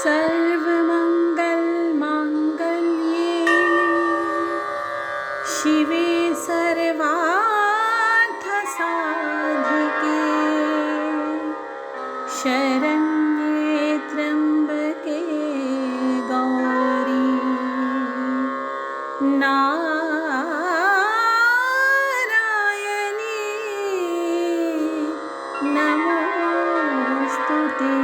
सर्वमङ्गलमाङ्गल्ये शिवे सर्वार्थसाधिके शरण्ये त्र्यम्बके गौरी नारायणी नमोस्तुते।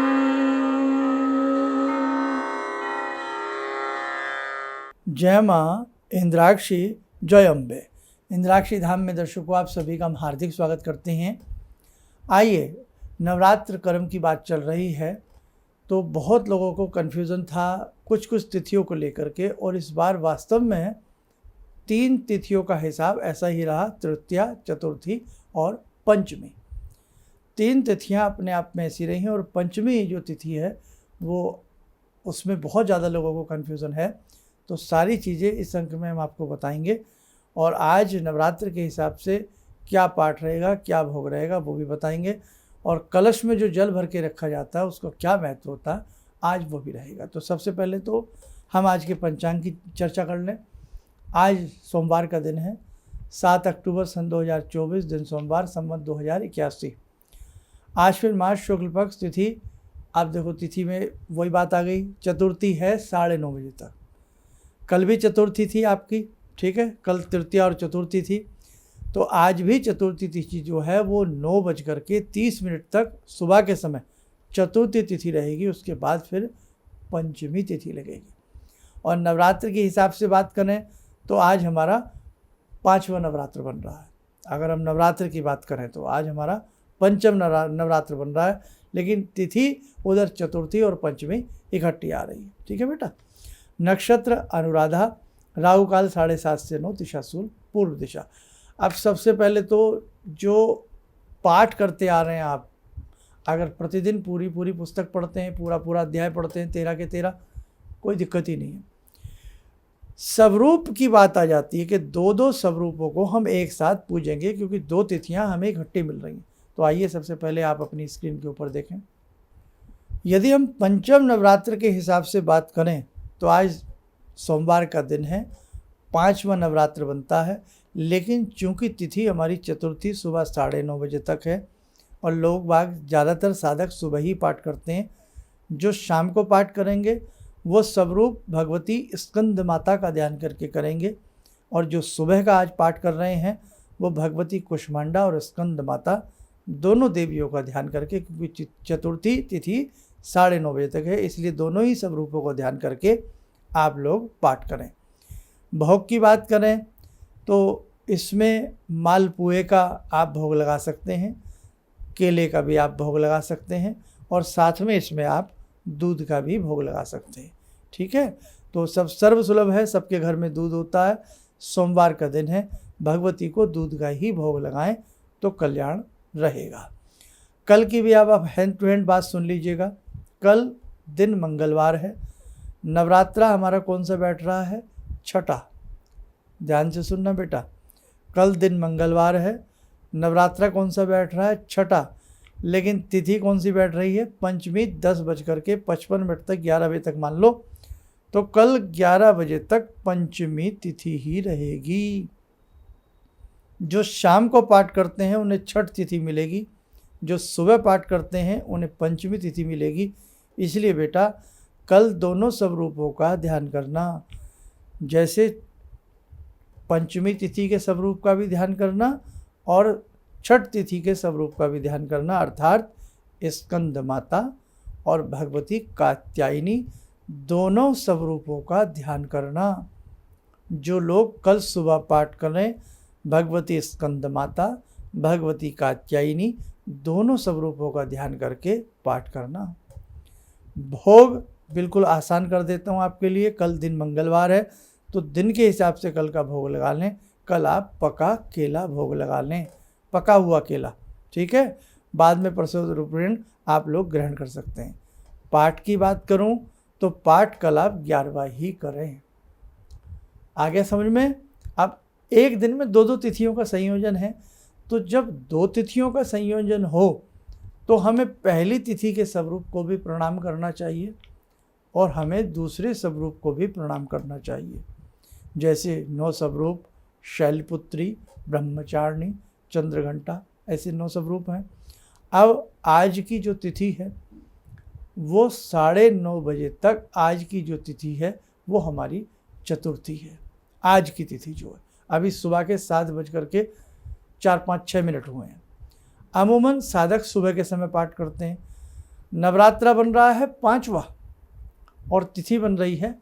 जय माँ इंद्राक्षी, जय अम्बे। इंद्राक्षी धाम में दर्शकों आप सभी का हम हार्दिक स्वागत करते हैं। आइए, नवरात्र कर्म की बात चल रही है तो बहुत लोगों को कन्फ्यूज़न था कुछ तिथियों को लेकर के, और इस बार वास्तव में 3 तिथियों का हिसाब ऐसा ही रहा, तृतीया, चतुर्थी और पंचमी। 3 तिथियां अपने आप में ऐसी रही हैं, और पंचमी जो तिथि है वो उसमें बहुत ज़्यादा लोगों को कन्फ्यूज़न है। तो सारी चीज़ें इस अंक में हम आपको बताएंगे, और आज नवरात्र के हिसाब से क्या पाठ रहेगा, क्या भोग रहेगा वो भी बताएंगे, और कलश में जो जल भर के रखा जाता है उसको क्या महत्व होता है आज वो भी रहेगा। तो सबसे पहले तो हम आज के पंचांग की चर्चा कर लें। आज सोमवार का दिन है, 7 अक्टूबर सन 2024, दिन सोमवार, संवत 2081। आश्विन मास शुक्ल पक्ष तिथि, आप देखो तिथि में वही बात आ गई, चतुर्थी है 9:30 बजे तक। कल भी चतुर्थी थी आपकी, ठीक है, कल तृतीया और चतुर्थी थी, तो आज भी चतुर्थी तिथि जो है वो 9:30 तक सुबह के समय चतुर्थी तिथि रहेगी। उसके बाद फिर पंचमी तिथि लगेगी। और नवरात्र के हिसाब से बात करें तो आज हमारा 5वां नवरात्र बन रहा है। अगर हम नवरात्र की बात करें तो आज हमारा 5वां नवरात्र बन रहा है, लेकिन तिथि उधर चतुर्थी और पंचमी इकट्ठी आ रही है। ठीक है बेटा। नक्षत्र अनुराधा, राहु काल 7:30 से 9, दिशा शूल पूर्व दिशा। अब सबसे पहले तो जो पाठ करते आ रहे हैं आप, अगर प्रतिदिन पूरी पुस्तक पढ़ते हैं, पूरा अध्याय पढ़ते हैं 13 के 13, कोई दिक्कत ही नहीं है। स्वरूप की बात आ जाती है कि 2 स्वरूपों को हम एक साथ पूजेंगे, क्योंकि 2 तिथियां हमें इकट्ठी मिल रही हैं। तो आइए सबसे पहले आप अपनी स्क्रीन के ऊपर देखें। यदि हम पंचम नवरात्र के हिसाब से बात करें तो आज सोमवार का दिन है, 5वां नवरात्र बनता है, लेकिन चूंकि तिथि हमारी चतुर्थी सुबह 9:30 बजे तक है, और लोग बाग ज़्यादातर साधक सुबह ही पाठ करते हैं। जो शाम को पाठ करेंगे वो स्वरूप भगवती स्कंद माता का ध्यान करके करेंगे, और जो सुबह का आज पाठ कर रहे हैं वो भगवती कुष्मांडा और स्कंद माता दोनों देवियों का ध्यान करके, क्योंकि चतुर्थी तिथि 9:30 बजे तक है, इसलिए दोनों ही स्वरूपों को ध्यान करके आप लोग पाठ करें। भोग की बात करें तो इसमें मालपुए का आप भोग लगा सकते हैं, केले का भी आप भोग लगा सकते हैं, और साथ में इसमें आप दूध का भी भोग लगा सकते हैं। ठीक है। तो सब सर्वसुलभ है, सबके घर में दूध होता है। सोमवार का दिन है, भगवती को दूध का ही भोग लगाएं तो कल्याण रहेगा। कल की भी आप हैंड टू हैंड बात सुन लीजिएगा। कल दिन मंगलवार है, नवरात्रा हमारा कौन सा बैठ रहा है, छठा। ध्यान से सुनना बेटा, कल दिन मंगलवार है, नवरात्रा कौन सा बैठ रहा है, छठा, लेकिन तिथि कौन सी बैठ रही है, पंचमी। 10:55 तक, 11 बजे तक मान लो, तो कल 11 बजे तक पंचमी तिथि ही रहेगी। जो शाम को पाठ करते हैं उन्हें छठ तिथि मिलेगी, जो सुबह पाठ करते हैं उन्हें पंचमी तिथि मिलेगी। इसलिए बेटा कल दोनों स्वरूपों का ध्यान करना, जैसे पंचमी तिथि के स्वरूप का भी ध्यान करना और छठ तिथि के स्वरूप का भी ध्यान करना, अर्थात स्कंद माता और भगवती कात्यायनी दोनों स्वरूपों का ध्यान करना। जो लोग कल सुबह पाठ करें, भगवती स्कंद माता, भगवती कात्यायनी दोनों स्वरूपों का ध्यान करके पाठ करना। भोग बिल्कुल आसान कर देता हूँ आपके लिए। कल दिन मंगलवार है तो दिन के हिसाब से कल का भोग लगा लें। कल आप पका केला भोग लगा लें, पका हुआ केला, ठीक है। बाद में प्रसाद रूपेण आप लोग ग्रहण कर सकते हैं। पाठ की बात करूं तो पाठ कल आप 11वां ही करें। आगे समझ में। अब एक दिन में 2-2 तिथियों का संयोजन है, तो जब 2 तिथियों का संयोजन हो तो हमें पहली तिथि के स्वरूप को भी प्रणाम करना चाहिए और हमें दूसरे स्वरूप को भी प्रणाम करना चाहिए, जैसे 9 स्वरूप शैलपुत्री, ब्रह्मचारिणी, चंद्रघंटा, ऐसे 9 स्वरूप हैं। अब आज की जो तिथि है वो 9:30 बजे तक, आज की जो तिथि है वो हमारी चतुर्थी है। आज की तिथि जो है अभी सुबह के 7:04-5-6 हुए हैं। अमूमन साधक सुबह के समय पाठ करते हैं। नवरात्रा बन रहा है 5वां और तिथि बन रही है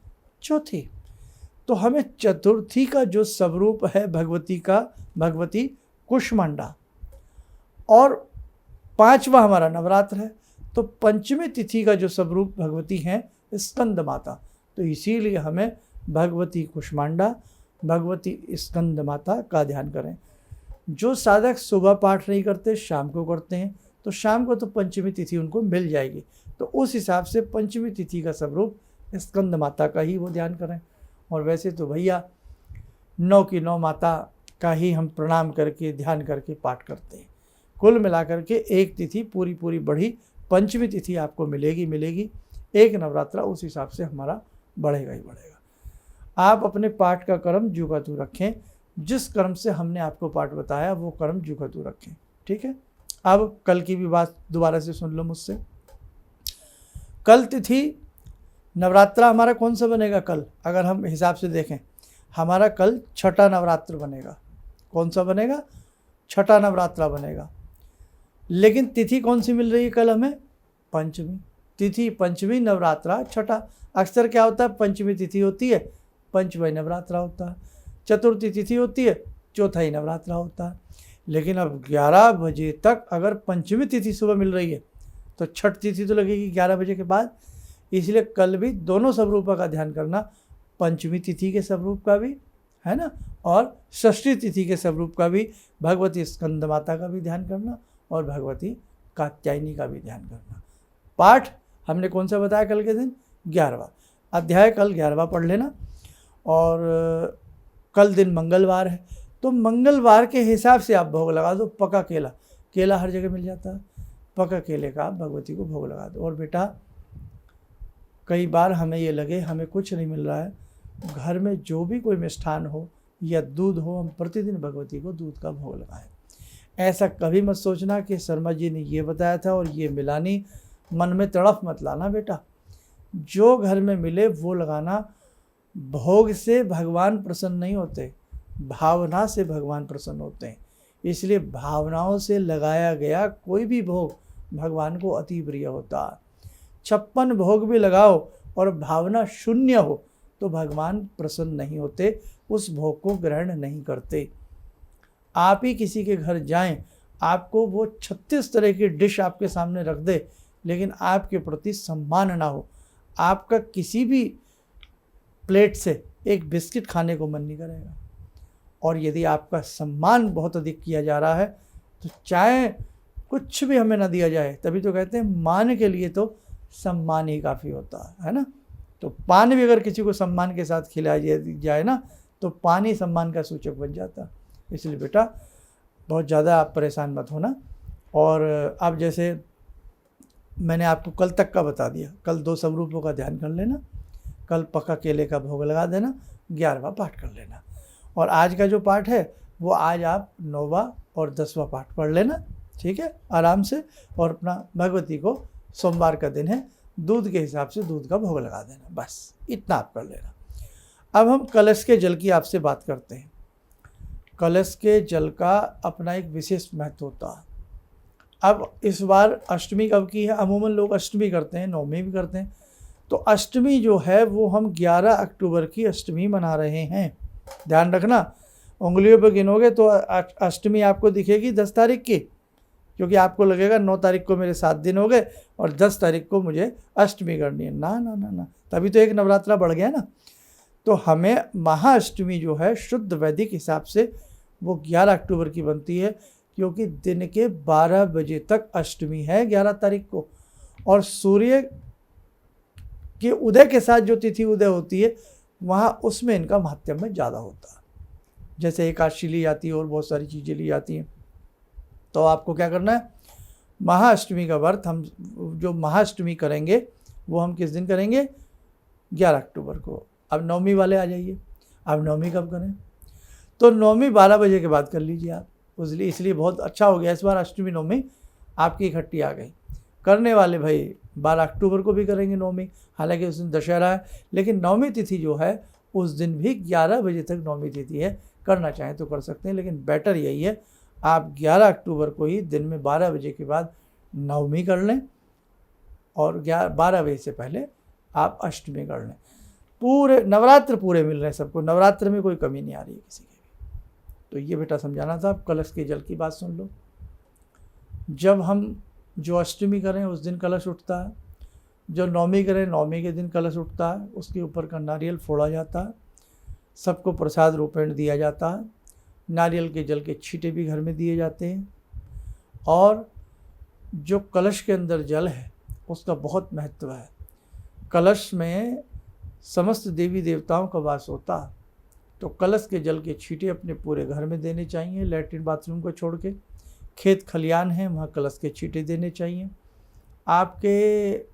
चौथी, तो हमें चतुर्थी का जो स्वरूप है भगवती का, भगवती कुष्मांडा, और 5वां हमारा नवरात्र है, तो पंचमी तिथि का जो स्वरूप भगवती हैं स्कंद माता, तो इसीलिए हमें भगवती कुष्मांडा, भगवती स्कंद माता का ध्यान करें। जो साधक सुबह पाठ नहीं करते, शाम को करते हैं, तो शाम को तो पंचमी तिथि उनको मिल जाएगी, तो उस हिसाब से पंचमी तिथि का स्वरूप स्कंद माता का ही वो ध्यान करें। और वैसे तो भैया 9 की 9 माता का ही हम प्रणाम करके ध्यान करके पाठ करते हैं। कुल मिलाकर के एक तिथि पूरी बढ़ी, पंचमी तिथि आपको मिलेगी। एक नवरात्रा उस हिसाब से हमारा बढ़ेगा ही बढ़ेगा। आप अपने पाठ का कर्म ज्यों का त्यों रखें, जिस कर्म से हमने आपको पाठ बताया वो कर्म ज्यों का त्यों रखें, ठीक है। अब कल की भी बात दोबारा से सुन लो मुझसे। कल तिथि नवरात्रा हमारा कौन सा बनेगा कल? अगर हम हिसाब से देखें, हमारा कल छठा नवरात्र बनेगा। कौन सा बनेगा? छठा नवरात्रा बनेगा। लेकिन तिथि कौन सी मिल रही है कल हमें? पंचमी तिथि, पंचमी नवरात्रा छठा। अक्सर क्या होता है, पंचमी तिथि होती है, पंचमी नवरात्रा होता है, चतुर्थी तिथि होती है, चौथा ही नवरात्रा होता है। लेकिन अब 11 बजे तक अगर पंचमी तिथि सुबह मिल रही है तो छठ तिथि तो लगेगी 11 बजे के बाद। इसलिए कल भी दोनों स्वरूपों का ध्यान करना, पंचमी तिथि के स्वरूप का भी है ना, और षष्ठी तिथि के स्वरूप का भी, भगवती स्कंद माता का भी ध्यान करना और भगवती कात्यायनी का भी ध्यान करना। पाठ हमने कौन सा बताया कल के दिन? 11वां अध्याय, कल 11वां पढ़ लेना। और कल दिन मंगलवार है, तो मंगलवार के हिसाब से आप भोग लगा दो। पका केला, केला हर जगह मिल जाता है, पका केले का आप भगवती को भोग लगा दो। और बेटा कई बार हमें ये लगे हमें कुछ नहीं मिल रहा है, घर में जो भी कोई मिष्ठान हो या दूध हो, हम प्रतिदिन भगवती को दूध का भोग लगाएं। ऐसा कभी मत सोचना कि शर्मा जी ने ये बताया था और ये मिला नहीं, मन में तड़फ मत लाना बेटा। जो घर में मिले वो लगाना। भोग से भगवान प्रसन्न नहीं होते, भावना से भगवान प्रसन्न होते हैं। इसलिए भावनाओं से लगाया गया कोई भी भोग भगवान को अति प्रिय होता है। 56 भोग भी लगाओ और भावना शून्य हो तो भगवान प्रसन्न नहीं होते, उस भोग को ग्रहण नहीं करते। आप ही किसी के घर जाएं, आपको वो 36 तरह की डिश आपके सामने रख दे, लेकिन आपके प्रति सम्मान ना हो, आपका किसी भी प्लेट से एक बिस्किट खाने को मन नहीं करेगा। और यदि आपका सम्मान बहुत अधिक किया जा रहा है तो चाहे कुछ भी हमें ना दिया जाए, तभी तो कहते हैं मान के लिए तो सम्मान ही काफ़ी होता है ना। तो पान भी अगर किसी को सम्मान के साथ खिलाया जाए ना, तो पानी सम्मान का सूचक बन जाता है। इसलिए बेटा बहुत ज़्यादा आप परेशान मत होना। और अब जैसे मैंने आपको कल तक का बता दिया, कल 2 स्वरूपों का ध्यान कर लेना, कल पका केले का भोग लगा देना, 11वां पाठ कर लेना। और आज का जो पाठ है वो आज आप 9वां और 10वां पाठ पढ़ लेना, ठीक है, आराम से। और अपना भगवती को, सोमवार का दिन है, दूध के हिसाब से दूध का भोग लगा देना, बस इतना आप कर लेना। अब हम कलश के जल की आपसे बात करते हैं। कलश के जल का अपना एक विशेष महत्व होता है। अब इस बार अष्टमी कब की है? अमूमन लोग अष्टमी करते हैं, नवमी भी करते हैं। तो अष्टमी जो है वो हम 11 अक्टूबर की अष्टमी मना रहे हैं। ध्यान रखना, उंगलियों पर गिनोगे तो अष्टमी आपको दिखेगी 10 तारीख की, क्योंकि आपको लगेगा 9 तारीख को मेरे 7 दिन हो गए और 10 तारीख को मुझे अष्टमी करनी है। ना ना ना ना, तभी तो एक नवरात्रा बढ़ गया ना। तो हमें महाअष्टमी जो है शुद्ध वैदिक हिसाब से वो 11 अक्टूबर की बनती है, क्योंकि दिन के 12 बजे तक अष्टमी है 11 तारीख को। और सूर्य के उदय के साथ जो तिथि उदय होती है वहाँ उसमें इनका महात्म्य ज़्यादा होता है। जैसे एकादशी ली जाती है और बहुत सारी चीज़ें ली जाती हैं। तो आपको क्या करना है, महाअष्टमी का व्रत हम जो महाअष्टमी करेंगे वो हम किस दिन करेंगे? 11 अक्टूबर को। अब नवमी वाले आ जाइए, अब नवमी कब करें? तो नवमी 12 बजे के बाद कर लीजिए आप, इसलिए बहुत अच्छा हो गया, इस बार अष्टमी नवमी आपकी इकट्ठी आ गई। करने वाले भाई 12 अक्टूबर को भी करेंगे नवमी, हालांकि उस दिन दशहरा है, लेकिन नवमी तिथि जो है उस दिन भी 11 बजे तक नवमी तिथि है, करना चाहें तो कर सकते हैं, लेकिन बेटर यही है आप 11 अक्टूबर को ही दिन में 12 बजे के बाद नवमी कर लें और 12 बजे से पहले आप अष्टमी कर लें। पूरे नवरात्र पूरे मिल रहे हैं सबको, नवरात्र में कोई कमी नहीं आ रही है किसी की भी। तो ये बेटा समझाना था। आप कलश के जल की बात सुन लो। जब हम जो अष्टमी करें उस दिन कलश उठता है, जो नवमी करें नवमी के दिन कलश उठता है, उसके ऊपर का नारियल फोड़ा जाता है, सबको प्रसाद रूपेण दिया जाता है, नारियल के जल के छींटे भी घर में दिए जाते हैं। और जो कलश के अंदर जल है उसका बहुत महत्व है। कलश में समस्त देवी देवताओं का वास होता है, तो कलश के जल के छींटे अपने पूरे घर में देने चाहिए, लैट्रिन बाथरूम को छोड़ के। खेत खलियान है वहाँ कलश के छींटे देने चाहिए। आपके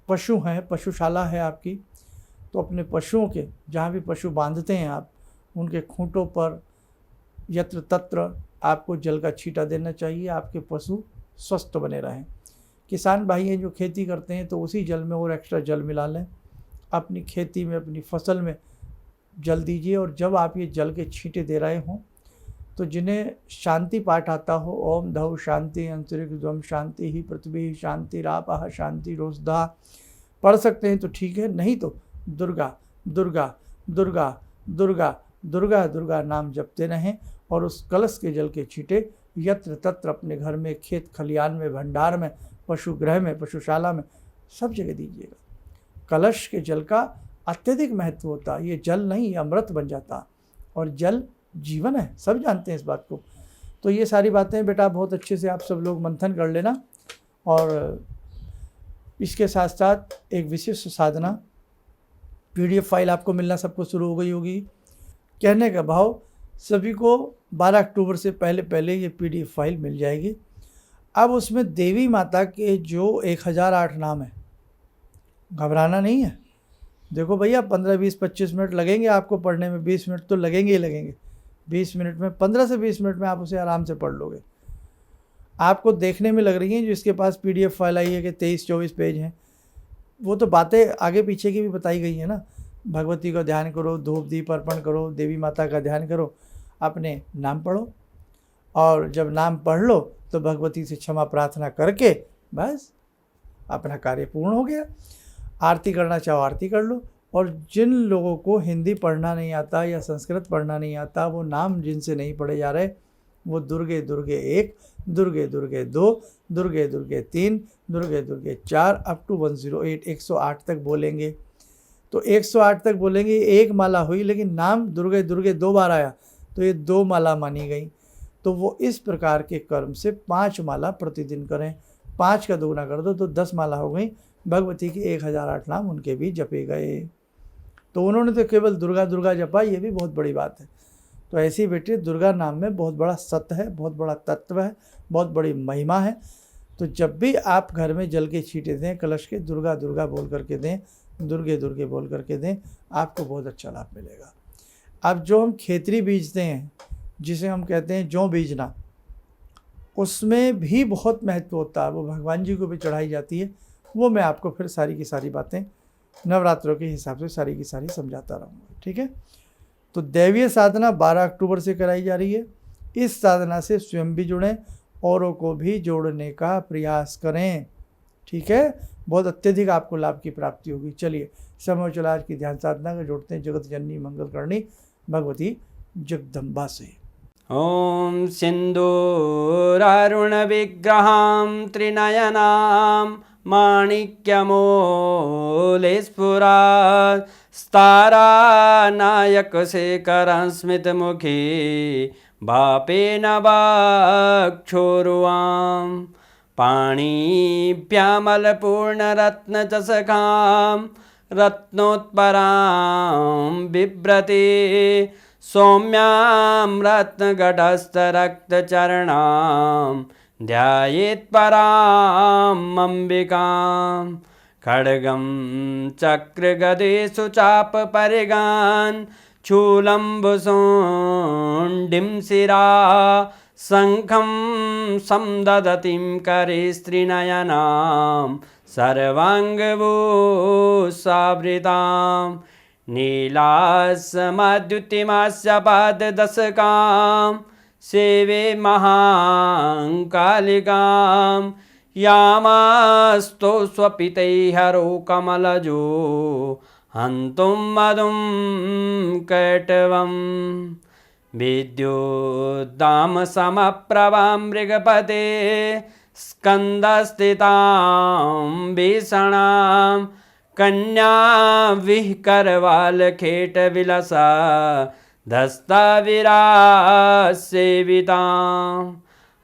पशु हैं, पशुशाला है आपकी, तो अपने पशुओं के जहाँ भी पशु बांधते हैं आप, उनके खूंटों पर यत्र तत्र आपको जल का छींटा देना चाहिए, आपके पशु स्वस्थ बने रहें। किसान भाई हैं जो खेती करते हैं तो उसी जल में और एक्स्ट्रा जल मिला लें, अपनी खेती में अपनी फसल में जल दीजिए। और जब आप ये जल के छींटे दे रहे हों तो जिन्हें शांति पाठ आता हो, ओम धौ शांति अंतरिक्ष ध्वम शांति ही पृथ्वी शांति रापः शांति रोजदा, पढ़ सकते हैं तो ठीक है, नहीं तो दुर्गा दुर्गा दुर्गा दुर्गा दुर्गा दुर्गा नाम जपते रहें। और उस कलश के जल के छींटे यत्र तत्र अपने घर में, खेत खलियान में, भंडार में, पशुगृह में, पशुशाला में, सब जगह दीजिएगा। कलश के जल का अत्यधिक महत्व होता है। ये जल नहीं, ये अमृत बन जाता, और जल जीवन है, सब जानते हैं इस बात को। तो ये सारी बातें बेटा बहुत अच्छे से आप सब लोग मंथन कर लेना। और इसके साथ साथ एक विशिष्ट साधना PDF फाइल आपको मिलना सबको शुरू हो गई होगी। कहने का भाव, सभी को 12 अक्टूबर से पहले पहले ये PDF फाइल मिल जाएगी। अब उसमें देवी माता के जो 1008 नाम है, घबराना नहीं है। देखो भैया 15, 20, 25 मिनट लगेंगे आपको पढ़ने में, 20 मिनट तो लगेंगे ही लगेंगे। 20 मिनट में, 15 से 20 मिनट में आप उसे आराम से पढ़ लोगे। आपको देखने में लग रही हैं जो इसके पास PDF फाइल आई है कि 23-24 पेज हैं, वो तो बातें आगे पीछे की भी बताई गई है ना। भगवती का ध्यान करो, धूप दीप अर्पण करो, देवी माता का ध्यान करो, अपने नाम पढ़ो, और जब नाम पढ़ लो तो भगवती से क्षमा प्रार्थना करके बस अपना कार्य पूर्ण हो गया। आरती करना चाहो आरती कर लो। और जिन लोगों को हिंदी पढ़ना नहीं आता या संस्कृत पढ़ना नहीं आता, वो नाम जिनसे नहीं पढ़े जा रहे, वो दुर्गे दुर्गे 1, दुर्गे दुर्गे 2, दुर्गे दुर्गे 3, दुर्गे दुर्गे 4 अप टू 108, 108 तक बोलेंगे। तो 108 तक बोलेंगे, एक माला हुई, लेकिन नाम दुर्गे दुर्गे 2 बार आया तो ये 2 माला मानी गई। तो वो इस प्रकार के कर्म से 5 माला प्रतिदिन करें। 5 का दोगुना कर दो तो 10 माला हो गई। भगवती के 1008 नाम उनके भी जपे गए। तो उन्होंने तो केवल दुर्गा दुर्गा जपा, ये भी बहुत बड़ी बात है। तो ऐसी बेटे दुर्गा नाम में बहुत बड़ा सत्य है, बहुत बड़ा तत्व है, बहुत बड़ी महिमा है। तो जब भी आप घर में जल के छींटे दें कलश के, दुर्गा दुर्गा बोल करके दें, दुर्गे दुर्गे बोल करके दें, आपको बहुत अच्छा लाभ मिलेगा। अब जो हम खेतरी बीजते हैं, जिसे हम कहते हैं जौ बीजना, उसमें भी बहुत महत्व होता है। वो भगवान जी को भी चढ़ाई जाती है। वो मैं आपको फिर सारी की सारी बातें नवरात्रों के हिसाब से सारी की सारी समझाता रहूँगा, ठीक है। तो दैवीय साधना 12 अक्टूबर से कराई जा रही है। इस साधना से स्वयं भी जुड़ें, औरों को भी जोड़ने का प्रयास करें, ठीक है। बहुत अत्यधिक आपको लाभ की प्राप्ति होगी। चलिए समय चला आज की ध्यान साधना का जोड़ते हैं जगत जननी मंगल करणी भगवती जगदम्बा से। ॐ सिन्दूरारुणविग्रहां त्रिनयनां माणिक्यमूलस्फुरात् स्तारानायकशेखरं स्मितमुखी भापेन वाक्षोरुवां पाणिभ्यामलपूर्णरत्नचषकां रत्नोत्परां बिभ्रति सौम्यां रत्नघटस्थरक्तचरणां ध्यायेत् परां अम्बिकां खड्गं चक्रगदेषु चापपरिगान् शूलम्बुसोण्डिं शिरा शङ्खं समदधतीं करे स्त्रीनयनां सर्वाङ्गभूषावृतां नीलासमद्युतिमास्य पाददशकां सेवे महाकालिकां यामास्तो स्वपितैहरो कमलजो हन्तुं मधुं कैटवम् विद्युद्दाम समप्रभां मृगपते स्कन्दस्थितां भीषणां कन्या विहकरवालखेटविलसा धस्ताविरासेवितां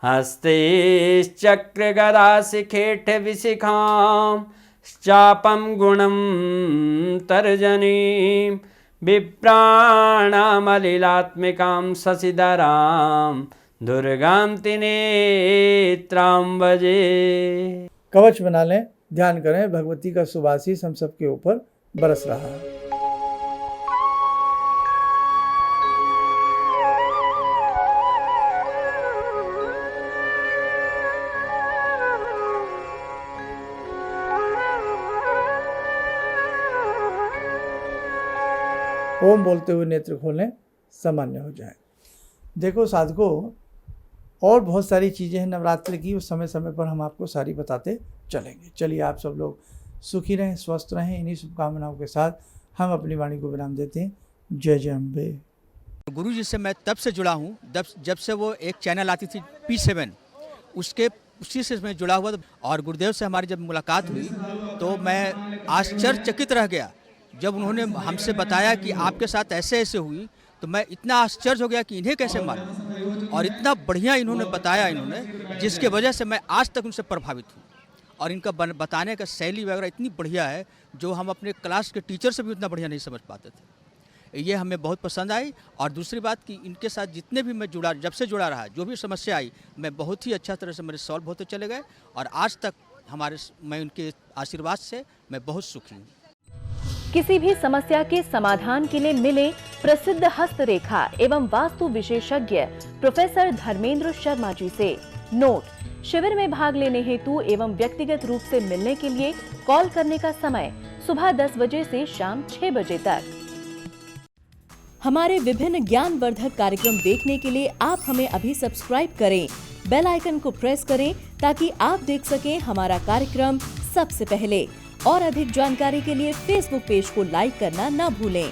हस्तेश्चक्रगदाशिखेटविशिखां चापं गुणं तर्जनीं विप्राणामलिलात्मिकां शशिधरां दुर्गां त्रिनेत्रां भजे। कवच बना लें, ध्यान करें, भगवती का शुभ आशीष हम सबके ऊपर बरस रहा है। ओम बोलते हुए नेत्र खोलें, सामान्य हो जाए। देखो साधकों, और बहुत सारी चीज़ें हैं नवरात्र की, उस समय समय पर हम आपको सारी बताते चलेंगे। चलिए, आप सब लोग सुखी रहें, स्वस्थ रहें। इन्हीं शुभकामनाओं के साथ हम अपनी वाणी को विराम देते हैं। जय जय अम्बे। गुरु जी से मैं तब से जुड़ा हूँ जब से वो एक चैनल आती थी P7, उसी से मैं जुड़ा हुआ था। और गुरुदेव से हमारी जब मुलाकात हुई तो मैं आश्चर्यचकित रह गया जब उन्होंने हमसे बताया कि आपके साथ ऐसे ऐसे हुई। तो मैं इतना आश्चर्य हो गया कि इन्हें कैसे मालूम, और इतना बढ़िया इन्होंने बताया जिसके वजह से मैं आज तक उनसे प्रभावित हूँ। और इनका बताने का शैली वगैरह इतनी बढ़िया है जो हम अपने क्लास के टीचर से भी उतना बढ़िया नहीं समझ पाते थे। ये हमें बहुत पसंद आई। और दूसरी बात कि इनके साथ जितने भी मैं जुड़ा, जब से जुड़ा रहा, जो भी समस्या आई, मैं बहुत ही अच्छा तरह से मेरे सॉल्व होते चले गए। और आज तक मैं उनके आशीर्वाद से मैं बहुत सुखी हूँ। किसी भी समस्या के समाधान के लिए मिले प्रसिद्ध हस्तरेखा एवं वास्तु विशेषज्ञ प्रोफेसर धर्मेंद्र शर्मा जी से। नोट: शिविर में भाग लेने हेतु एवं व्यक्तिगत रूप से मिलने के लिए कॉल करने का समय सुबह 10 बजे से शाम 6 बजे तक। हमारे विभिन्न ज्ञानवर्धक कार्यक्रम देखने के लिए आप हमें अभी सब्सक्राइब करें, बेल आइकन को प्रेस करें ताकि आप देख सकें हमारा कार्यक्रम सबसे पहले। और अधिक जानकारी के लिए फेसबुक पेज को लाइक करना न भूलें।